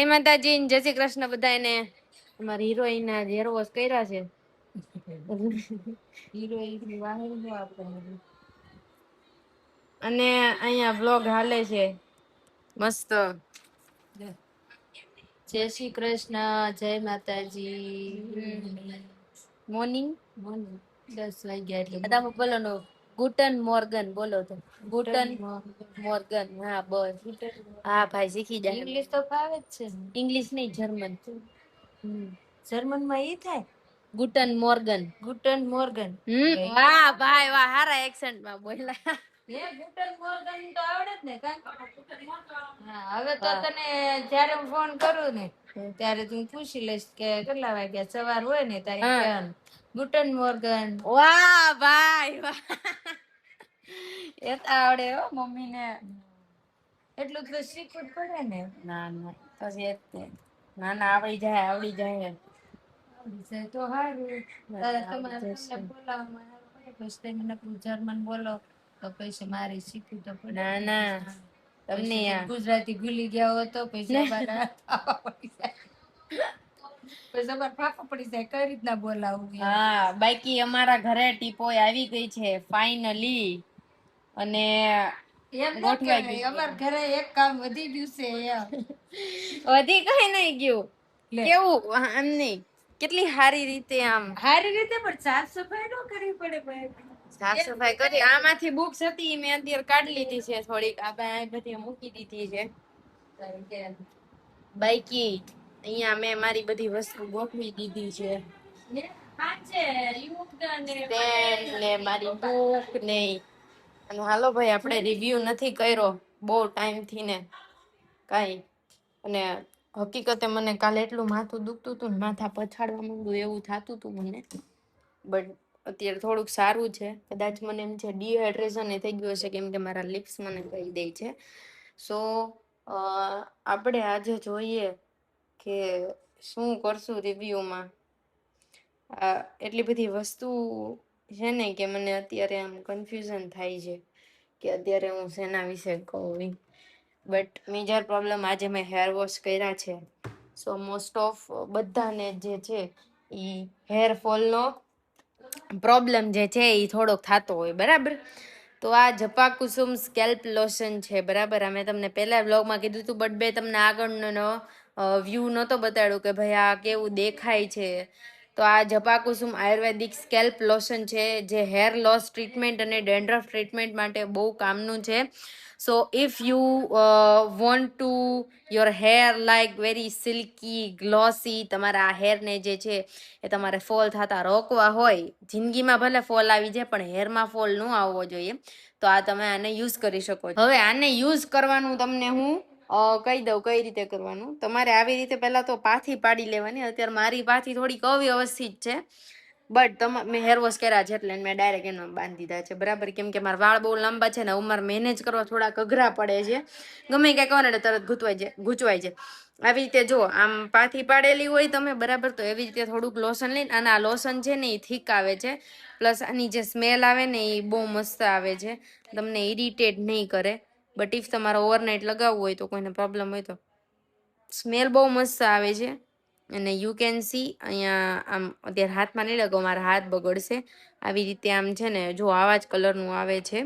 જય માતાજી, જય શ્રી કૃષ્ણ બધાને. અમારી હિરોઈન ના હેર વોશ કર્યા છે. અને અહીંયા બ્લોગ હાલે છે મસ્ત. જય શ્રી કૃષ્ણ, જય માતાજી. મોર્નિંગ 10 વાગ્યા એટલે બધા બોલો ગુટન મોર્ગન બોલો તો. ગુટન મોર્ગન. હા બસ. હા ભાઈ શીખી જાય. ઇંગ્લિશ તો ફાવે જ છે. ઇંગ્લિશ નહીં, જર્મન. જર્મન માં ઈ થાય ગુટન મોર્ગન. ગુટન મોર્ગન. વાહ ભાઈ વાહ, હારા એક્સેન્ટ માં બોલ્યા. ગુટન મોર્ગન તો આવડે જ ને. હા, હવે તો તને જ્યારે હું ફોન કરું ને ત્યારે તું પૂછી લઈશ કે કેટલા વાગ્યા સવાર હોય ને તારી ગુટન મોર્ગન. વાહ ભાઈ વાહ, એ તો આવડે હો મમ્મી ને. એટલું તો શીખવું જ પડે ને. ના ના પછી એ જ ના ના આવડી જાય આવડી જાય. તો હારું તમારે બોલાવવામાં પછી તમે જર્મન બોલો તો પછી મારે શીખવું તો પડે. ના ના તમને ગુજરાતી ભૂલી ગયા હો તો પછી ફાફા પડી જાય કઈ રીતના બોલાવું. હા બાકી અમારા ઘરે ટીપોય આવી ગઈ છે ફાઇનલી. અને અમાર ઘરે એક કામ વધી ગયું છે. વધી કઈ નઈ ગયું. કેવું આમ નઈ કેટલી સારી રીતે આમ સારી રીતે પણ સાફ સફાઈ ન કરવી પડે. સાફ સફાઈ કરી આમાંથી બુક્સ હતી મેં અત્યારે કાઢી લીધી છે થોડીક. આ બધી મૂકી દીધી છે. બાકી અહિયાં મેં મારી બધી વસ્તુ ગોઠવી દીધી છે. મારી બુક ને અને હાલો ભાઈ આપણે રિવ્યુ નથી કર્યો બહુ ટાઈમ થી ને કઈ. અને હકીકતે મને કાલે એટલું માથું દુખતું હતું ને માથા પછાડવા માંડું એવું થતું હતું મને. બટ અત્યારે થોડુંક સારું છે. કદાચ મને એમ છે ડીહાઈડ્રેશન થઈ ગયું હશે કેમ કે મારા લિપ્સ મને કહી દે છે. સો આપણે આજે જોઈએ કે શું કરશું રિવ્યુમાં. એટલી બધી વસ્તુ છે ને કે મને અત્યારે આમ કન્ફ્યુઝન થાય છે કે અત્યારે હું શેના વિશે કહું. બટ મેજર પ્રોબ્લેમ આજે મેં હેર વોશ કર્યા છે. સો મોસ્ટ ઓફ બધાને જે છે ઈ હેરફોલ નો પ્રોબ્લેમ જે છે એ થોડોક થતો હોય બરાબર. તો આ જપાકુસુમ સ્કેલ્પ લોશન છે બરાબર. અમે તમને પેલા વ્લોગમાં કીધું તું બટ બે તમને આગળનો વ્યૂ નહોતો બતાડ્યો કે ભાઈ આ કેવું દેખાય છે. તો આ જપાકુસુમ આયુર્વેદિક સ્કેલ્પ લોશન છે જે હેર લોસ ટ્રીટમેન્ટ અને ડેન્ડ્રફ ટ્રીટમેન્ટ માટે બહુ કામનું છે. સો if you want to your hair like very silky glossy, તમારા આ હેરને જે છે એ તમારે ફોલ થતા રોકવા હોય, જિંદગીમાં ભલે ફોલ આવી જાય પણ હેરમાં ફોલ ન આવવો જોઈએ, તો આ તમે આને યુઝ કરી શકો છો. હવે આને યુઝ કરવાનું તમને હું કહી દઉં કઈ રીતે કરવાનું. તમારે આવી રીતે પહેલા તો પાથી પાડી લેવાની. અત્યારે મારી પાથી થોડીક અવ્યવસ્થિત છે બટ મેં હેર વોશ કર્યા છે એટલે મેં ડાયરેક્ટ એમાં બાંધી દીધા છે બરાબર. કેમ કે મારા વાળ બહુ લાંબા છે ને ઉંમર મેનેજ કરવા થોડાક અઘરા પડે છે. ગમે ક્યાંક કહો ને તરત ગૂંચવાય છે. આવી રીતે જો આમ પાથી પાડેલી હોય તમે બરાબર તો એવી રીતે થોડુંક લોશન લઈને, અને આ લોશન છે ને એ થીક આવે છે પ્લસ આની જે સ્મેલ આવે ને એ બહુ મસ્ત આવે છે, તમને ઇરિટેટ નહીં કરે. બટ ઇફ તમારે ઓવરનાઇટ લગાવવું હોય તો કોઈને પ્રોબ્લેમ હોય તો સ્મેલ બહુ મસ્ત આવે છે. અને યુ કેન સી અહીંયા આમ અત્યારે હાથમાં નહીં લગાવો મારા હાથ બગડશે. આવી રીતે આમ છે ને જો આવા જ કલરનું આવે છે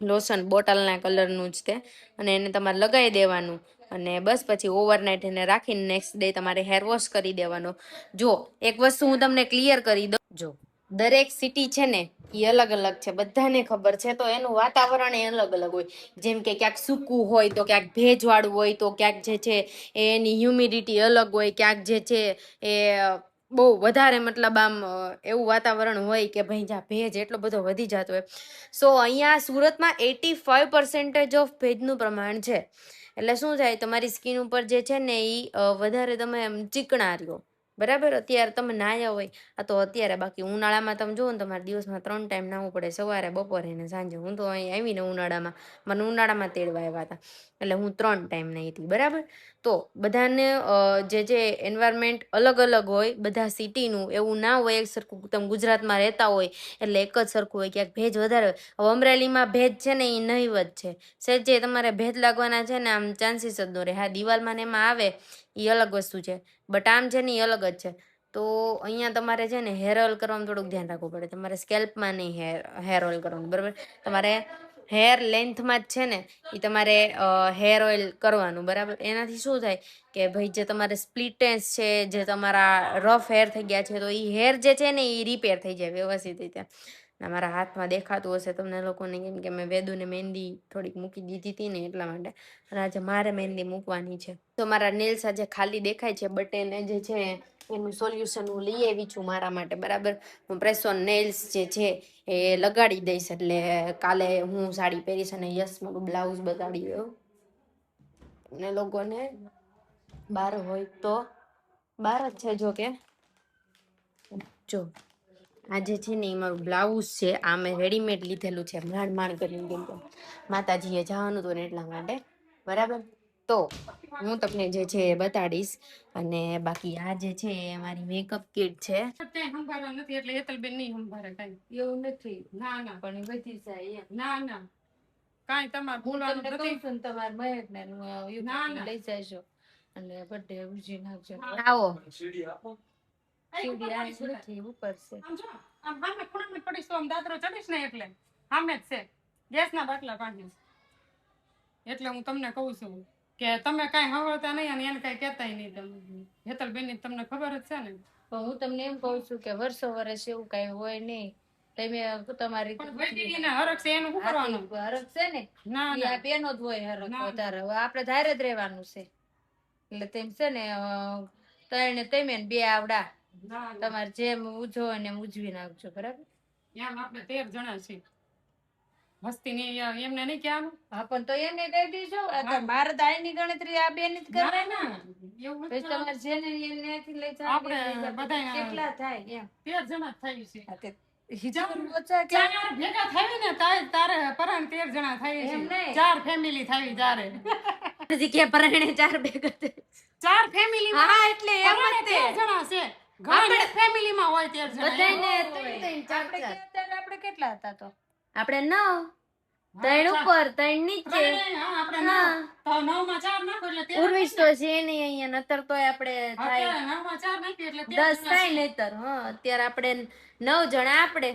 લોશન, બોટલના કલરનું જ તે. અને એને તમારે લગાવી દેવાનું અને બસ પછી ઓવરનાઇટ એને રાખીને નેક્સ્ટ ડે તમારે હેર વોશ કરી દેવાનો. જો એક વસ્તુ હું તમને ક્લિયર કરી દઉં, જો દરેક સિટી છે ને એ અલગ અલગ છે, બધાને ખબર છે, તો એનું વાતાવરણ એ અલગ અલગ હોય. જેમ કે ક્યાંક સૂકું હોય તો ક્યાંક ભેજવાળું હોય, તો ક્યાંક જે છે એની હ્યુમિડિટી અલગ હોય, ક્યાંક જે છે એ બહુ વધારે મતલબ આમ એવું વાતાવરણ હોય કે ભાઈ જ્યાં ભેજ એટલો બધો વધી જતો હોય. સો અહીંયા સુરતમાં 85% ઓફ ભેજનું પ્રમાણ છે. એટલે શું થાય તમારી સ્કિન ઉપર જે છે ને એ વધારે તમે એમ ચીકણા રહ્યો બરાબર. અત્યારે તમે નાયા હોય આ તો અત્યારે, બાકી ઉનાળામાં તમે જુઓ ને તમારે દિવસમાં 3 ટાઈમ નાહવું પડે, સવારે, બપોરે ને સાંજે. હું તો અહીં આવીને ઉનાળામાં મને ઉનાળામાં તેડવા આવ્યા હતા એટલે હું 3 ટાઈમ નાહી હતી બરાબર. તો બધાને જે એન્વાયરમેન્ટ અલગ અલગ હોય, બધા સિટીનું એવું ના હોય એક સરખું. તમે ગુજરાતમાં રહેતા હોય એટલે એક જ સરખું હોય, ક્યાંક ભેજ વધારે હોય. હવે અમરેલીમાં ભેજ છે ને એ નહિવત છે, સહેજે તમારે ભેજ લાગવાના છે ને આમ ચાન્સીસ જ ન રહે. હા, દિવાલમાં ને એમાં આવે એ અલગ વસ્તુ છે, બટ આમ છે ને એ અલગ જ છે. તો અહીંયા તમારે છે ને હેર ઓઇલ કરવામાં થોડુંક ધ્યાન રાખવું પડે. તમારે સ્કેલ્પમાં નહીં હેર ઓઇલ કરવાનું, બરાબર? તમારે હેર લેન્થમાં જ છે ને એ તમારે હેર ઓઇલ કરવાનું, બરાબર? એનાથી શું થાય કે ભાઈ જે તમારે સ્પ્લિટ એન્ડ્સ છે, જે તમારા રફ હેર થઈ ગયા છે, તો એ હેર જે છે ને એ રિપેર થઈ જાય વ્યવસ્થિત રીતે. મારા હાથમાં દેખાતું હશે તમને લોકોને, કેમ કે મેં વેદુને મહેંદી થોડીક મૂકી દીધી હતી ને એટલા માટે. અને આજે મારે મહેંદી મૂકવાની છે. તો મારા નેલ્સ આજે ખાલી દેખાય છે, બટ એને જે છે એનું સોલ્યુશન હું લઈ આવી છું મારા માટે, બરાબર? હું પ્રેસ ઓન નેલ્સ જે છે એ લગાડી દઈશ. એટલે કાલે હું સાડી પહેરીશ અને યસ મારું બ્લાઉઝ બગાડી દઉં ને લોકોને. બાર હોય તો બાર જ છે, જો કે જો આજે છે ને એ મારું બ્લાઉઝ છે, આ મેં રેડીમેડ લીધેલું છે માંડ કરીને, કેમ કે માતાજીએ જવાનું હતું ને એટલા માટે, બરાબર? તો હું તમને જે છે એ બતાડીશ. અને બાકી આ જે છે એ મારી મેકઅપ કિટ છે. સંભાળવા નથી એટલે હેતલબેન નહીં સંભાળે કાંઈ એવું નથી. ના ના, પણ બધી જાય. ના ના, કાંઈ તમારે બોલવાનું નથી. તમારે મહેક ને લઈ જજો અને બર્થડે ઉજવી નાખજો. આવો સીડી ઉપર છે. આમ સામે ખૂણામાં પડીશ તો આમ દાદરો ચડીશ ને એટલે સામે જ છે ગેસના બાટલા કાઢીશ. એટલે હું તમને કહું છું કે તમે કાંઈ સાંભળતા નહીં અને એને કાંઈ કહેતાય નહીં. તમે હેતલબેનની તમને ખબર જ છે ને. તો હું તમને એમ કહું છું કે વર્ષો વર્ષ એવું કાંઈ હોય નહીં. તમે તમારી હરખ છે એનું શું કરવાનું? હરખ છે ને ના બેનો જ હોય હરખ વધારે. હવે આપણે ધારે જ રહેવાનું છે. એટલે તેમ છે ને ત્રણે તમે બે આવડા તમારે જેમ ઉજવો ને એમ ઉજવી નાખજો, બરાબર? એમ આપણે 13 જણા છીએ. મસ્તી નહીં એમને નહીં કહેવાનું. હા, પણ તો એને કહી દીજો. મારે દાયની ગણતરી આ બે ની જ કરવાની. એવું પછી તમારે જેને એમનેથી લઈ જાય આપણે બધા કેટલા થાય એમ 13 જણા થઈ છે. ભેગા થાય ને તારે પરાણ 13 જણા થાય છે. 4 ફેમિલી થાય ત્યારે કે પરાણે 4 ભેગા થાય 4 ફેમિલી. હા, એટલે એમ જ 13 જણા છે. ઘણા ફેમિલીમાં હોય 13 જણા. બધાને 3 આપણે કેટલા હતા? તો આપણે 9, 3 ઉપર 3 નીચે. હા, તો 9 માં 4 નાખો એટલે 19 તો છે નહીં અહીંયા. નતર તોય આપણે થાય 9 માં 4 નાખી એટલે 10 થાય નહીતર. હા, અત્યારે આપણે 9 જણા આપણે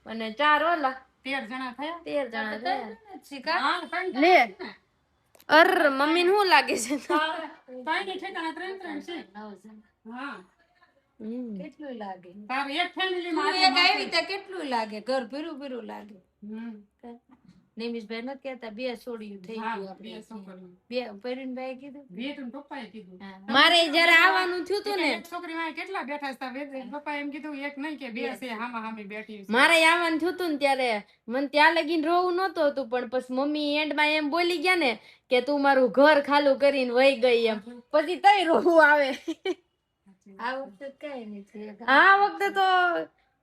અને 4 ઓલા 13 જણા થયા. 13 જણા થયા લે. અર મમ્મી ને શું લાગે છે? તારી ઠેકાણા 3 છે. હા, કેટલું લાગે? તારે એક ફેમિલી માં એક આવી રીતે કેટલું લાગે? ઘર ભીરું ભીરું લાગે. નિમિષભાઈ નથી કહેતા 2 છોડ્યું થઈ ગયું આપણે. 2 પરીનભાઈ કીધું, 2 તો પપ્પાએ કીધું. મારે જ્યારે આવવાનું થયું હતું ને એક છોકરી માં કેટલા બેઠા હતા. પપ્પા એમ કીધું એક નહીં કે 2 છે હામા હામી બેઠી. મારે આવવાનું થયું હતું ને ત્યારે મને ત્યાં લગીને રોવું નહોતું હતું, પણ પછી મમ્મી એન્ડમાં એમ બોલી ગયા ને કે તું મારું ઘર ખાલું કરીને વહી ગઈ એમ. પછી તઈ રોવું આવે. આ વખતે કઈ નથી. આ વખતે તો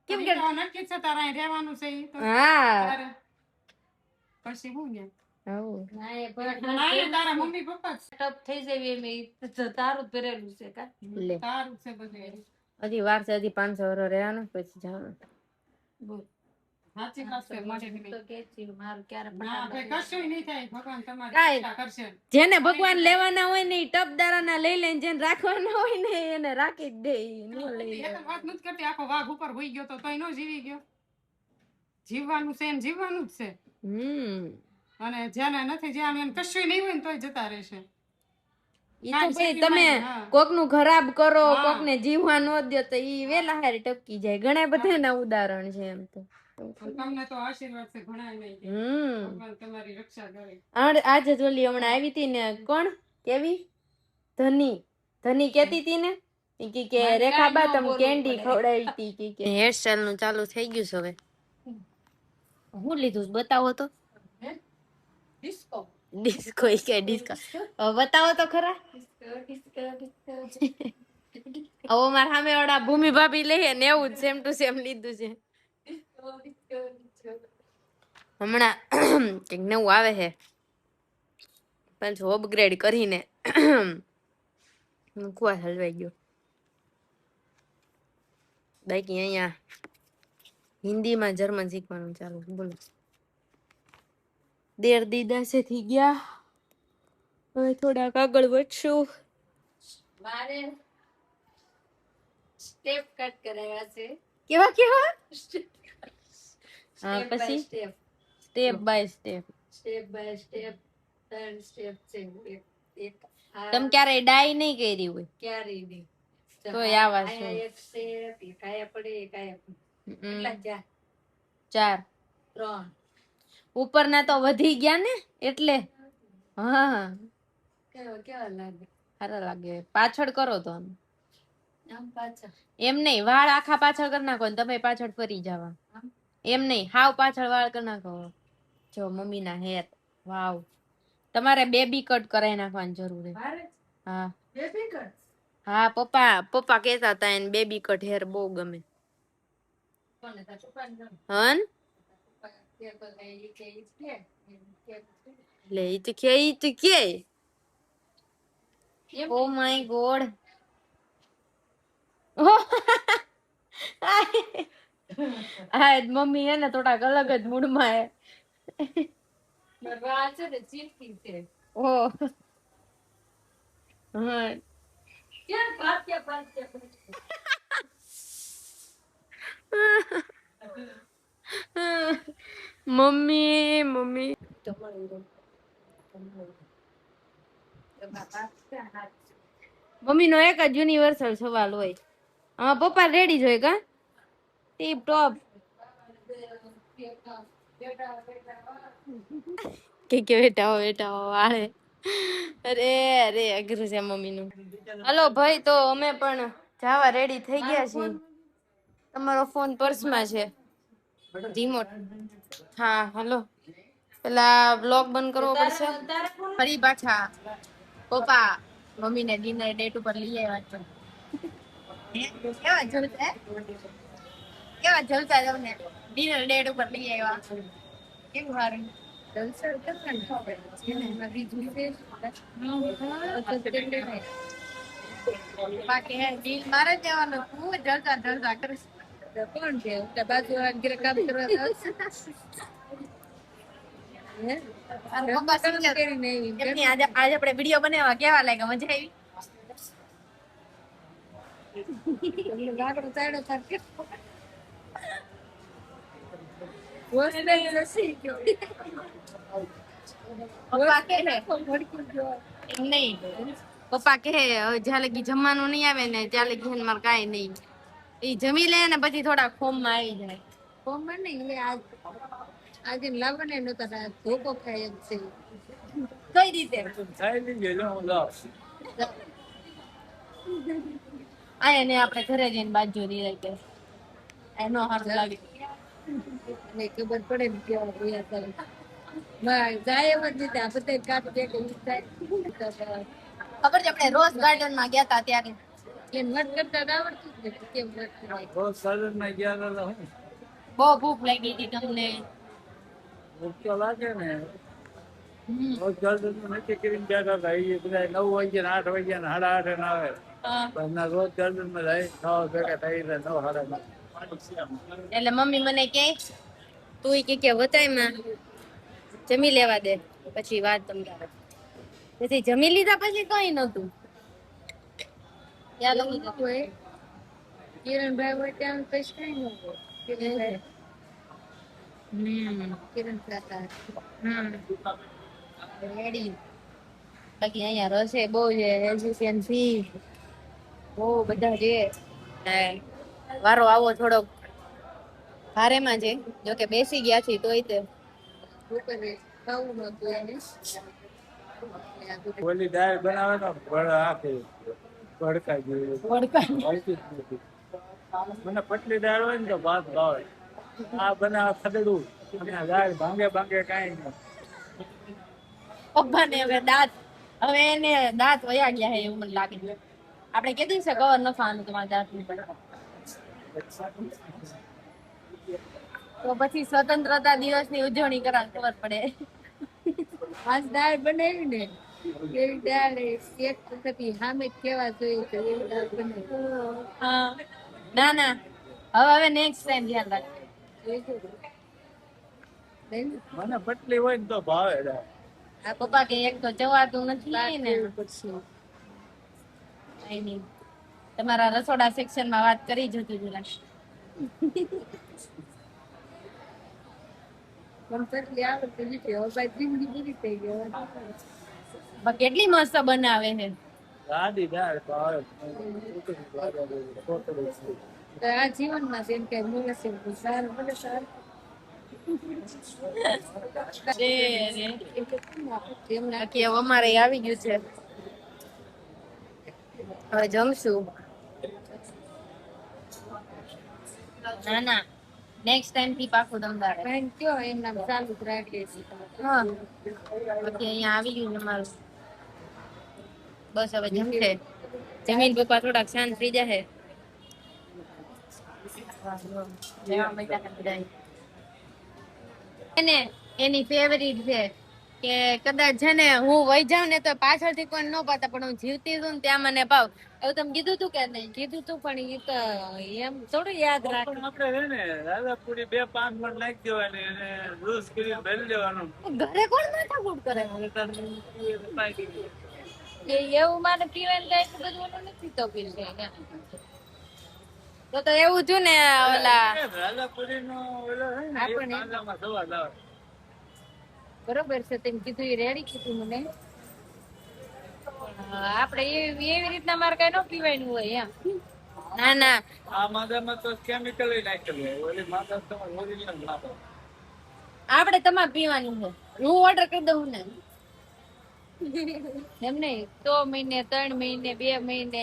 કેમ કે નક્કી છે તારા અહીં રહેવાનું છે. હા, પછી હું ને તારા મમ્મી પપ્પા ટપ થઈ જાય એમ તારું ભરેલું છે. તારું છે બધું. હજી વાર છે, હજી 500 વર્ષ રહેવાનું પછી જવાનું. બોલ સાચી વાત છે. તો કે મારું ક્યારે કશું નહીં થાય. ભગવાન તમારે કરશે. જેને ભગવાન લેવાના હોય ને ટપ દારાના લઈ લઈને, જેને રાખવાના હોય ને એને રાખી જ દે. વાત નથી કરતી આખો વાઘ ઉપર હોઈ ગયો તો તોય નો જીવી ગયો. જીવવાનું છે એમ જીવવાનું જ છે. અને જેને નથી જ્યાં એને કશું નહીં હોય ને તોય જતા રહેશે. તમે કોકનું ખરાબ કરો, કોકને જીવવા ન દો તો ઈ વેલા હારે ટપકી જાય. ઘણા બધા ના ઉદાહરણ છે એમ. તો તમને તો આશીર્વાદ છે ઘણા નહીં. ભગવાન તમારી રક્ષા કરે. આજે જોલી હમણાં આવી હતી ને, કોણ કેવી ધની કેતી હતી ને કે રેખાબા તમે કેન્ડી ખવડાવી હતી કે હેરસ્ટાઈલ નું ચાલુ થઈ ગયું છે. હવે હું લીધું બતાવો તો. ડિસ્કો ડિસ્કો બતાવો તો ખરા. હવે મારા સામે વાળા ભૂમિ ભાભી લઈએ ને એવું સેમ ટુ સેમ લીધું છે. હમણાં કઈક નવું આવે છે પણ અપગ્રેડ કરીને મુકવા હલવાઈ ગયો. બાકી અહીંયા હિન્દીમાં જર્મન શીખવાનું ચાલુ. બોલો. દેર દીદા છે થઈ ગયા. હવે થોડાક આગળ વધશું. મારે સ્ટેપ કટ કરાવ્યા છે. કેવા કેવા? હા પછી step by step. Step by step 3 step છે. એક તમ ક્યારે ડાઈ નહીં કરી હોય? ક્યારે નહીં. તો આવા છે. એક સ્ટેપ એક આયા પડે એક આયા પડે. કેટલા? 4 3 ઉપરના તો વધી ગયા ને એટલે. હા કેવા લાગે? સારા લાગે. પાછળ કરો તો આમ પાછળ. એમ નહીં, વાળ આખા પાછળ કરી નાખો ને તમે પાછળ ફરી જાવા. એમ નહીં, હાવ પાછળ વાળ કરી નાખો. જો મમ્મીના હેર. વાવ. તમારે બેબી કટ કરાવી નાખવાની જરૂર છે. હા બેબી કટ. હા પપ્પા કહેતા હતા એને બેબી કટ હેર બહુ ગમે. હન લે ઈ તો કે ઓ માય ગોડ. હા મમ્મી હે ને થોડાક અલગ જ મૂડમાં હે. ઓ હા મમ્મી મમ્મી નો એક જ યુનિવર્સલ સવાલ હોય. હા પપ્પા રેડી જોઈ કા ટીપ ટોપ કે બેટા વાળે. અરે અઘરું છે મમ્મી નું. હલો ભાઈ તો અમે પણ જવા રેડી થઈ ગયા છીએ. તમારો ફોન પર્સમાં છે. રિમોટ. હા હલો પેલા બ્લોગ બંધ કરવો પડશે. ફરી પાછા પપ્પા મમ્મી ને ડિનર ડેટ ઉપર લઈ આવ્યા છે. કેવા જલતા તમને ડિનર ડેટ ઉપર લઈ આવ્યા. કેવું સારું બાકી હે ડીલ મારે જવાનું. હું જલતા કરીશ. કોણ છે બાજુ કામ કરવા આજે આપણે વિડીયો બનાવવા કેવા લાગ્યા? મજા આવી? પપ્પા કે જ્યાં લગી જમવાનું નહીં આવે ને ત્યાં લગી મારે કઈ નહીં. એ જમી લે ને પછી થોડા ફોર્મ માં આવી જાય. ફોર્મ માં નહીં આજે લાવવાને નતા ધોકો ખાય એમ છે. કઈ રીતે આયા ને આપણે ઘરે જઈને બાજુ ની રહી એનો હાથ લાગે ને ખબર પડે ને કેવા રોયા કરે. જાય એમ જ રીતે આ બધે કાટ દે કે ખબર છે આપણે રોઝ ગાર્ડન માં ગયા હતા ત્યારે એટલે મત કરતા આવડતું જ ને કેમ રોઝ ગાર્ડન માં ગયા હતા. બહુ ભૂખ લાગી હતી તમને? ભૂખ તો લાગે ને. રોઝ ગાર્ડન માં નથી કરીને બેઠા હતા. એ બધા 9 વાગ્યા ને 8 વાગ્યા ને 8:30 ના આવે. રોઝ ગાર્ડન માં જાય ખાવા ભેગા થઈ 9 9:30. એટલે મમ્મી મને કે તું કે વતાયમાં જમી લેવા દે પછી વાત સમજાવે. પછી જમી લીધા પછી કઈ નતું. ત્યાં લગી હોય કિરણભાઈ હોય ત્યાં કઈ કઈ નતું. કિરણ કાકા રેડી. બાકી અહીંયા રસે બહુ છે. એજ્યુકેન્સી બહુ બધા છે. વારો આવો થોડોક ભારેમાં છે. જોકે બેસી ગયા છે તોય તે ઓલી દાળ બનાવે ને ભડકા જેવી. મને પતલી દાળ હોય ને તો ભાત ભાવે. આ બનાવે ખદડું અને દાળ ભાંગે કાંઈ નહીં. પપ્પા ને હવે એને દાંત વયા ગયા છે એવું મને લાગે. આપણે કીધું છે કવર ન ખાવાનું તમારા દાંત ની. તો પછી સ્વતંત્રતા દિવસ ની ઉજવણી કરવાની ખબર પડે. આજ દાળ બનાવી ને એવી દાળ એક વખત સામે કેવા જોઈએ તો એવી દાળ બને. હા ના ના હવે નેક્સ્ટ ટાઈમ ધ્યાન રાખજો. મને પટલી હોય ને તો ભાવે દાળ. આ પપ્પા કે એક તો જવાતું નથી ને પછી કઈ નહીં. તમારા રસોડા સેક્શન માં વાત કરી જજો જરા. મને પટલી આવડતી નથી. હવે ભાઈ જિંદગી પૂરી થઈ ગઈ. કેટલી મસ્ત બનાવે છે. સાદી દાળ ભાવે. આ જીવનમાં જેમ કે મળે છે સારું મળે સારું. બાકી હવે અમારે આવી ગયું છે. હવે જમશું. ના ના નેક્સ્ટ ટાઈમ થી પાકું દમદાર કયો એમ નામ ચાલુ જ રાખીએ છીએ. હા બાકી અહીંયા આવી ગયું અમારું. બસ હવે જમશે. જમીન પપ્પા થોડાક શાંત થઈ જાય. એની ફેવરિટ છે કે કદાચ છે ને હું વહી જાઉં ને તો પાછળથી કોઈ ન પાતા પણ હું જીવતી છું ને ત્યાં મને પાવ. એવું તમે કીધું તું કે નહીં? કીધું તું પણ એ તો એમ થોડું યાદ રાખે. આપણે છે ને રાધાપુરી 2-5 મિનિટ નાખી દેવાની અને જ્યુસ કરી ભરી લેવાનું. ઘરે કોણ માથાકૂટ કરે? એવું મારે પીવાનું કઈ બધું ઓલું નથી તો પીશે. તો એવું થયું ને ઓલા રાધાપુરી નો ઓલો છે ને આપણને સવાલ આવે. બરોબર છે તેમ કીધું એ રેડી કીધું મને. આપણે એવી રીતના મારે કઈ ન પીવાનું હોય એમ. ના ના આ માદામાં તો કેમિકલ નાખેલું હોય. ઓલી માદા તો ઓરિજિનલ માદા. આપણે તમારે પીવાની છે. હું ઓર્ડર કરી દઉં ને. એમ નહીં તો મહિને 3 મહિને 2 મહિને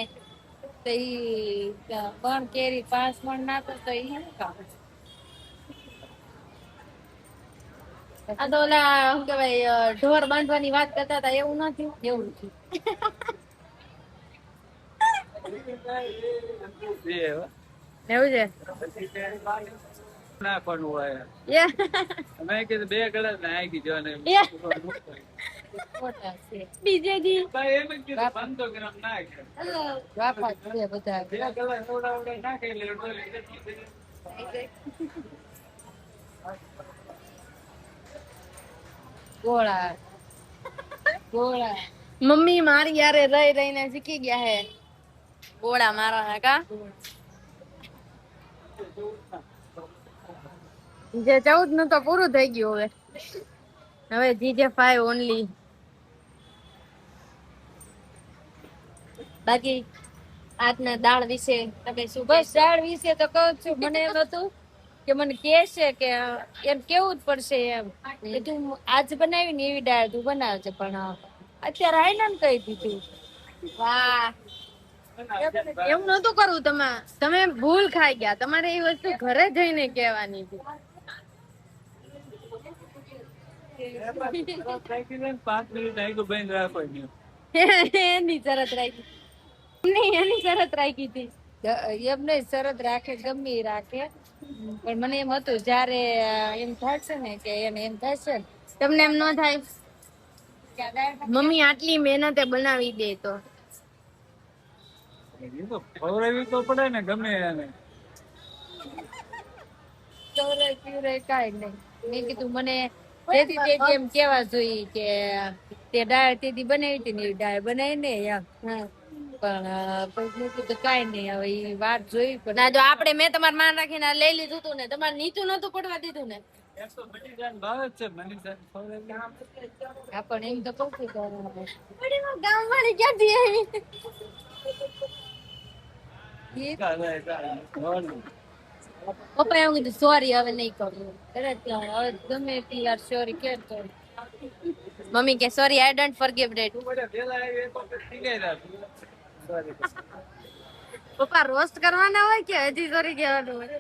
તો ઈ 3 કેરી 5 મણ નાખો તો ઈ શું કામ? આ તો ઓલા શું કહેવાય ઢોર બાંધવાની વાત કરતા હતા એવું નથી. એવું છે. એવું છે નાખવાનું હોય. મેં કીધું 2 ગ્લાસ નાખી દેવાના. બીજે દી એમ જ કીધું 500 ગ્રામ નાખ. બાપા છે બધા 2 ગ્લાસ ઓડા નાખી લે. ગોળા ગોળા મમ્મી મારી યારે રહી રહીને શીખી ગયા હે ગોળા મારવાના કા. જે 14 નું તો પૂરું થઈ ગયું. હવે જીજે 5 ઓનલી. બાકી આજના દાળ વિશે તમે શું? બસ દાળ વિશે તો કહું છું. મને એમ હતું કે મને કે છે કે એમ કેવું જ પડશે એમ કે તું આજ બનાવી ને એવી દાળ તું બનાવજે. પણ અત્યારે આઈને કહી દીધું. વાહ એવું નતું કરવું. તમે ભૂલ ખાઈ ગયા. તમારે એ વસ્તુ ઘરે જઈને કહેવાની હતી. 5 મિનિટ આવી તો બંધ રાખો. એની શરત રાખી એની શરત રાખી હતી. એમ નહીં શરત રાખે ગમે ઈ રાખે પણ મને એમ હતું જયારે એમ થાય છે ને કે એને એમ થાય છે તમને એમ ન થાય મમ્મી આટલી મહેનતે બનાવી દે તો ખવડાવી તો પડે ને ગમે એને. કાઈ નહીં. મેં કીધું મને તેથી એમ કેવા જોઈએ કે તે દાળ તેથી બનાવી હતી ને એવી દાળ બનાવી ને એમ. પણ પછી કીધું કાઈ નહીં હવે એ વાત જોઈ પણ ના જો આપણે મેં તમારું માન રાખીને લઈ લીધું હતું ને તમારે નીચું નતું પડવા દીધું ને. પણ એમ તો કઉ છું ગામ વાળી ક્યાંથી આવી? પપ્પા એવું કીધું સોરી હવે નહીં કરું. ગમે એટલી વાર સોરી કે તો મમ્મી કે સોરી આઈ ડોન્ટ ફોરગિવ ધેટ. પપ્પા રોસ્ટ કરવાના હોય કે હજી સોરી કહેવાનું હોય?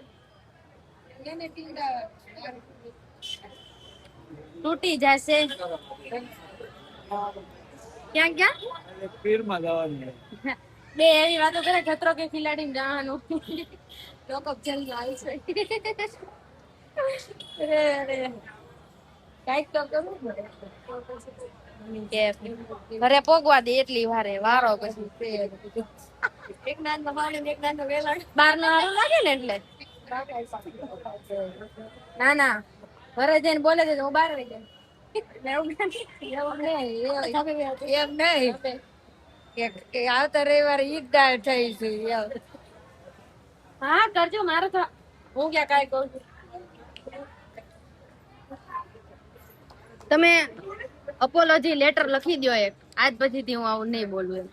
તૂટી જશે. ક્યાં ક્યાં પીરમાં જવાનું. બે એવી વાતો કરે ખતરો કે ખિલાડી જવાનું. લોકો જલ્દી આવી છે. કઈક તો કરવું પડે. કે ઘરે પોગવા દે એટલી વારે વારો પછી એક નાન મારે એક નાન વેલા બાર નો હારું લાગે ને એટલે ના ના ઘરે જઈને બોલે છે હું બાર રહી જાઉં એમ નહીં કે આવતા રવિવારે ઈ જ દાળ થઈ છે એમ. હા કરજો મારે તો હું ક્યાં કાંઈ કહું છું તમે અપોલોજી લેટર લખી દો એક આજ પછીથી હું આવું નહીં બોલું એમ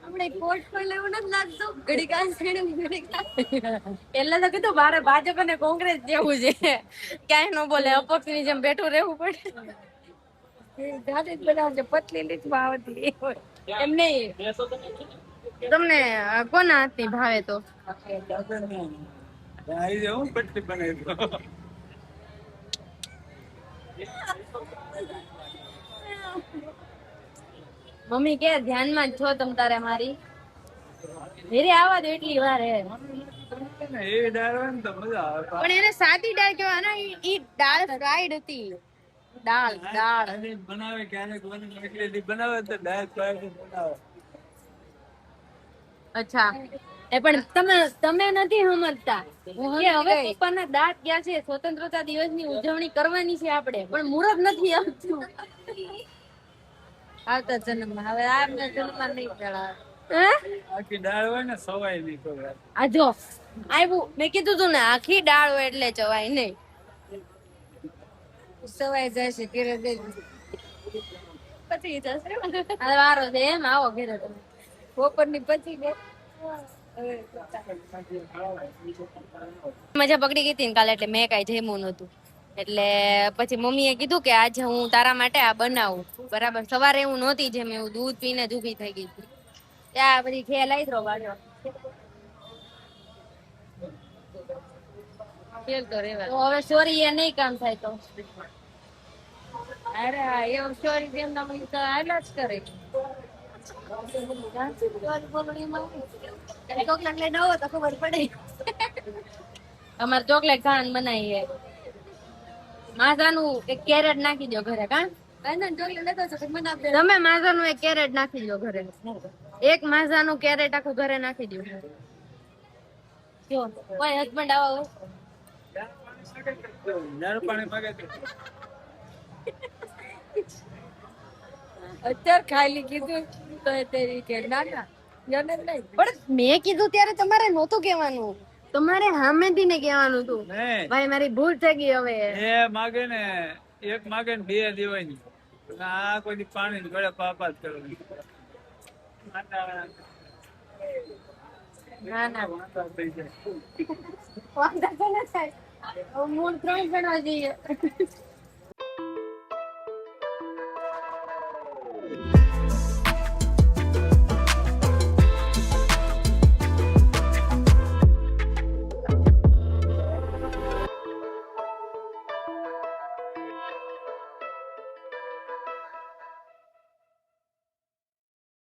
આપણે કોટ પર લેવું નથી લાગતું ઘડી કાંઈ છેડું ઘડી એટલે તો કીધું મારે ભાજપ અને કોંગ્રેસ જેવું છે ક્યાંય ન બોલે અપક્ષ ની જેમ બેઠું રહેવું પડે જાતે જ બનાવજે પતલી લીટમાં આવતી એમ નહીં તમને કોના હાથની ભાવે તો મમ્મી કે ધ્યાનમાં જ છો તમ તારે મારી ધીરે આવા દો એટલી વાર હે પણ એને સાદી દાળ કહેવાય ને ઈ દાળ ફ્રાઈડ હતી દાળ દાળ બનાવે ક્યારેક બનાવે તો દાળ ફ્રાય બનાવે. અચ્છા એ પણ તમે નથી સમજતા કે હવે પપ્પાના દાંત ગયા છે સ્વતંત્રતા દિવસની ઉજવણી કરવાની છે આપણે પણ મુહૂર્ત નથી આવતું આવતા જન્મમાં હવે આમને જન્મમાં નહીં ચડાવે આખી દાળ હોય ને સવાય નહીં કોઈ. આ જો આવ્યું મેં કીધું તું ને આખી દાળ હોય એટલે ચવાય નહીં સવાઈ જશે ઘરે જઈ પછી જશે આ વારો છે એમ આવો ઘરે તમે બપોરની પછી ને મજા પકડી ગઈ હતી ને કાલે એટલે મેં કઈ જમ્યું નતું એટલે પછી મમ્મીએ કીધું કે આજે હું તારા માટે આ બનાવું બરાબર સવારે હું નહોતી જેમ એવું દૂધ પીને જ ઊભી થઈ ગઈ હતી ત્યાં પછી ખેલ આવી રહ્યો બાજો ફેલ તો રેવા તો હવે સોરી એ નહીં કામ થાય તો અરે હા એવું ચોરી તેમ ના મને તો આયલા જ કરે ચોકલેટ લઈને આવો તો ખબર પડે અમારે ચોકલેટ ખાવાનું બનાવીએ માઝાનું એક કેરેટ નાખી દો ઘરે કા ચોકલેટ લેતો છો મને આપે તમે માઝાનું એક કેરેટ નાખી દો ઘરે એક માઝાનું કેરેટ આખું ઘરે નાખી દો જો કોઈ હસબન્ડ આવા હોય દાળ પાણી માગે તો અત્યારે ખાલી કીધું તો તેરી કે ના ના યને નહીં પણ મેં કીધું ત્યારે તમારે નહોતું કહેવાનું તમારે સામેથી ને કહેવાનું હતું નહીં ભાઈ મારી ભૂલ થઈ ગઈ હવે એ માગે ને એક માગે ને બે દેવાની આ કોઈ પાણી ને ગળે પાપા જ કરવાની. ના ના વાંધા થઈ જાય. વાંધા તો ન થાય મૂળ 3 ગણવા જઈએ